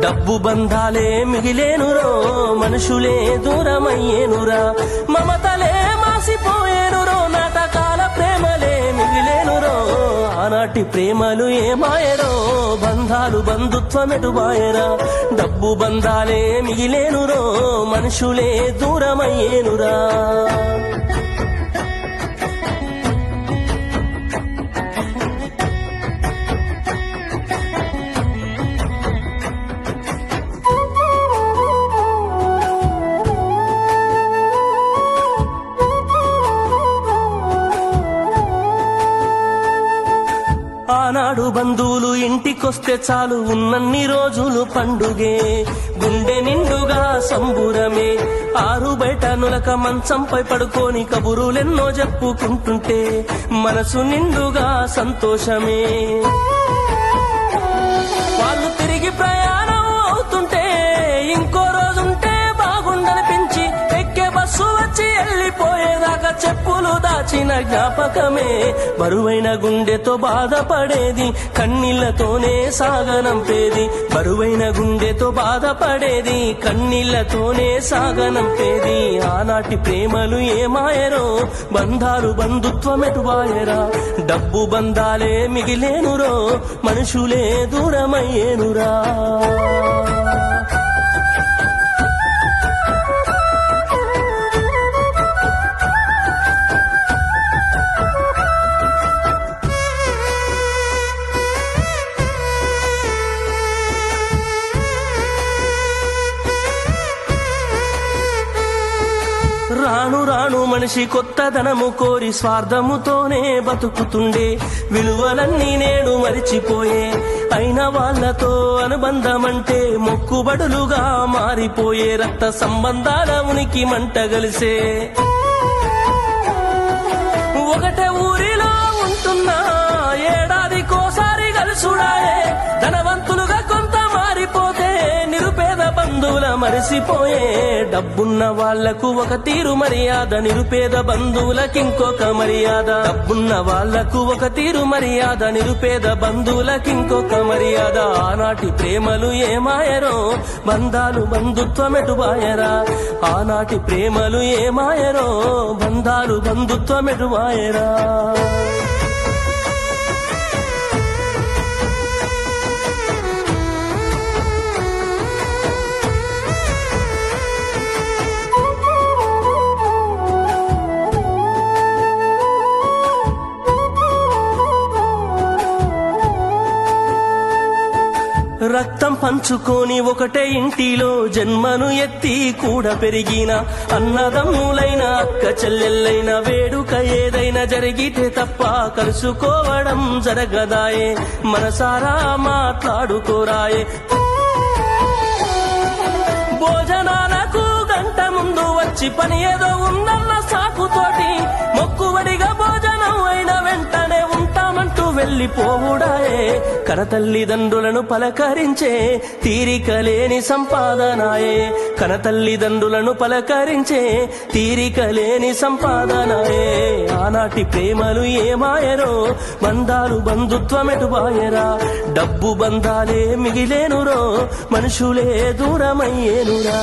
డబ్బు బంధాలే మిగిలేనురో మనుషులే దూరమయ్యేనురా మమతలే మాసిపోయేనురో నాటకాల ప్రేమలే మిగిలేనురో ఆనాటి ప్రేమలు ఏమాయరో బంధాలు బంధుత్వమెటుబాయరా డబ్బు బంధాలే మిగిలేనురో మనుషులే దూరమయ్యేనురా ఆనాడు బంధువులు ఇంటికొస్తే చాలు ఉన్నన్ని రోజులు పండుగే గుండె నిండుగా సంబురమే ఆరు బయట నులక మంచంపై పడుకొని కబురులెన్నో చెప్పుకుంటుంటే మనసు నిండుగా సంతోషమే వాళ్ళు తిరిగి ప్రయాణం అవుతుంటే ఇంకో రోజుంటే బాగుండనిపించి ఎక్కే బస్సు వచ్చి వెళ్ళిపోయేదాకా చెప్పులు దాచిన జ్ఞాపకమే బరువైన గుండెతో బాధపడేది కన్నీళ్లతోనే సాగనంపేది బరువైన గుండెతో బాధపడేది కన్నీళ్లతోనే సాగనంపేది ఆనాటి ప్రేమలు ఏమాయరో బంధాలు బంధుత్వమెటువాయరా డబ్బు బంధాలే మిగిలేనురో మనుషులే దూరమయ్యేనురా రాను రాను మనిషి కొత్తదనము కోరి స్వార్థముతోనే బతుకుతుండే విలువలన్నీ నేడు మరిచిపోయే అయిన వాళ్లతో అనుబంధమంటే మొక్కుబడులుగా మారిపోయే రక్త సంబంధాల ఉనికి మంటగలిసే ఒకటే ఊరిలో ఉంటున్నా ఏడాదికోసారి కలుసుడాయే ధనవంతులుగా కొంత మారిపోతే నిరుపేద బంధువుల మరిసిపోయే డబ్బున్న వాళ్లకు ఒక తీరు మర్యాద నిరుపేద బంధువులకింకొక మర్యాద డబ్బున్న వాళ్లకు ఒక తీరు మర్యాద నిరుపేద బంధువులకింకొక మర్యాద ఆనాటి ప్రేమలు ఏమాయరో బంధాలు బంధుత్వమెటుబాయరా ఆనాటి ప్రేమలు ఏమాయరో బంధాలు బంధుత్వమెటుబాయరా రక్తం పంచుకొని ఒకటే ఇంటిలో జన్మను ఎత్తి కూడా పెరిగిన అన్నదమ్ములైన అక్క చెల్లెళ్ళైన వేడుక ఏదైనా జరిగితే తప్ప కలుసుకోవడం జరగదాయే మనసారా మాట్లాడుకోరాయే భోజనాలకు గంట ముందు వచ్చి పని ఏదో ఉందన్న సాకుతోటి మొక్కుబడిగా భోజనం అయిన వెంటనే ఉంటామంటూ వెళ్ళిపోవుడాయే కనతల్లిదండ్రులను పలకరించే తీరిక లేని సంపాదనాయే కనతల్లిదండ్రులను పలకరించే తీరిక లేని సంపాదనాయే ఆనాటి ప్రేమలు ఏమాయరో బంధాలు బంధుత్వమెటుబాయరా డబ్బు బంధాలే మిగిలేనురో మనుషులే దూరమయ్యేనురా